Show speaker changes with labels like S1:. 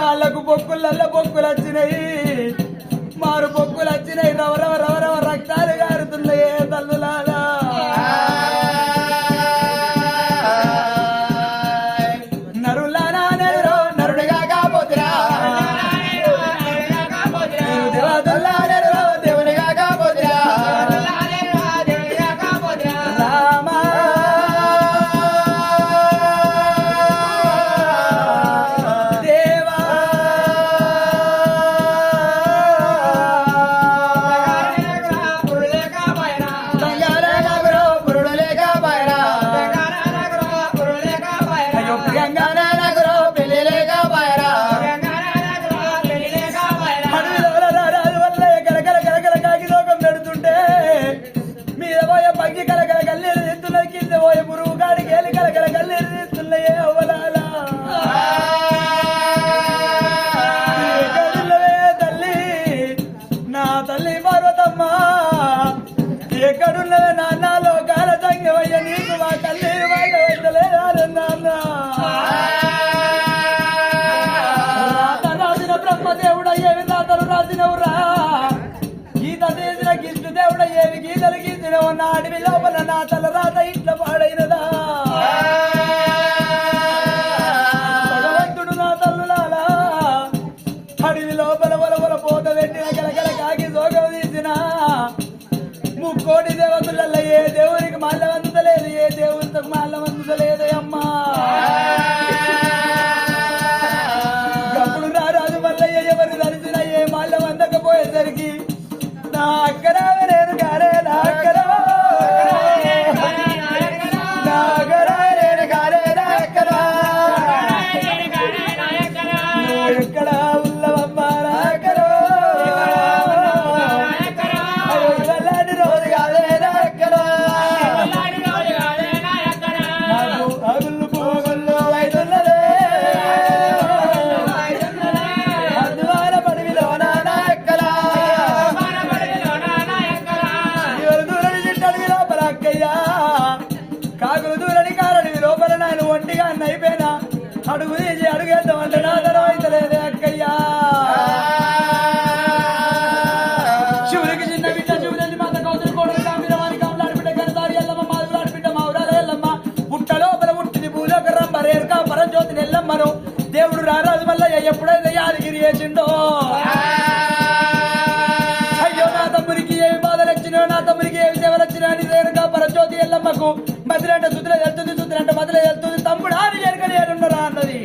S1: కాళ్ళకు బొక్కులల్ల బొక్కులు వచ్చినాయి, మారు బొక్కులు వచ్చినాయి, రవ రవ రవ రవ రక్తాలు గారుతున్నాయి తల్లులాలా. నరులానా నెరురో నరుడిగా కాపోతురా, దేవతల్లా నెరురో దేవునిగా కాపోతురా. రామా దేవా బంగారే నగరో పురుడు లేక బయరా, అయ్యో ప్రియంగానే నగరో పెళ్లి లేక బయరా. అడవిలో రారాజు వల్ల కలకల కలకల కాకి లోకం పెడుతుంటే మీద పోయే పగ్గి కలకల కల్లీలు తీస్తున్నాయి, కింద పోయే పురుగు కాడికి వెళ్ళి కలకల కల్లీలు తీస్తున్నాయే అవ్వలాలా. ఎక్కడున్నవే తల్లి నా తల్లి పార్వతమ్మ, ఎక్కడున్నవే నాన్న లోకాల సంగమయ్య, నీకు మా తల్లి నాన్న. రాత రాసిన బ్రహ్మదేవుడ ఏవి తాతలు రాసినవురా, గీత తీసిన గిష్టు దేవుడ ఏవి గీతలు గీసినవు, నా అడవి లోపల నా తల రాత ఇంట్లో పాడైనదా. భగవంతుడు నా తల్లులాలా అడవి లోపల వలవల పోత పెట్టిన కలకల కాకి సోగం తీసిన ముక్కోటి దేవతలలో ఏ దేవునికి మాల్యం అందుతలేదు, ఏ దేవునికి మాల్యం అందుతలేదు అమ్మా. అప్పుడు రారాజు మల్లయ్య ఎవరు తలిసిన ఏ మాల్యం అందకపోయేసరికి నా అక్కడ నేను గారే నా అక్కడ నా అక్కడ నేను గారే నా అక్కడ నువ్వు ఎక్కడ ఉన్నవమ్మా నా అక్కడ వెళ్ళాని రోజు కాదే నా అక్కడ నాకు అగుళ్ళు పోగుళ్ళు అయితున్నదే అందువాల పడివిలో నా అక్కడ ఎవరు దూరని చిట్టడివి లోపల అక్కయ్యా, కాకులు దూరని కారడివి లోపల నేను ఒంటిగా అయిపోయినా అడుగు తీసి అడుగేద్దామంటే నా తరం అయితలేదే అక్కయ్యా. శివుడికి చిన్న బిడ్డ శివుడి మాత కౌతులు కోడలు కామిరవాణి కామలాడి బిడ్డ గణతారి ఎల్లమ్మ మాధులాడి బిడ్డ మౌరాల ఎల్లమ్మ పుట్ట లోపల పుట్టింది భూలోక రంబ రేరుకా పరంజ్యోతిని ఎల్లమ్మను దేవుడు రారాజు మల్లయ్య ఎప్పుడైతే యాదగిరి చేసిండో. అయ్యో నా తమ్ముడికి ఏమి బాధలు వచ్చినో, నా తమ్ముడికి ఏమి సేవలు వచ్చినా అని రేరుకా పరంజ్యోతి ఎల్లమ్మకు మదిలంటే సుతులే వెళ్తుంది, సుతులంటే మదిలే వెళ్తుంది, తమ్ముడు ఆని ఎరకని ఏడున్నరా అన్నది.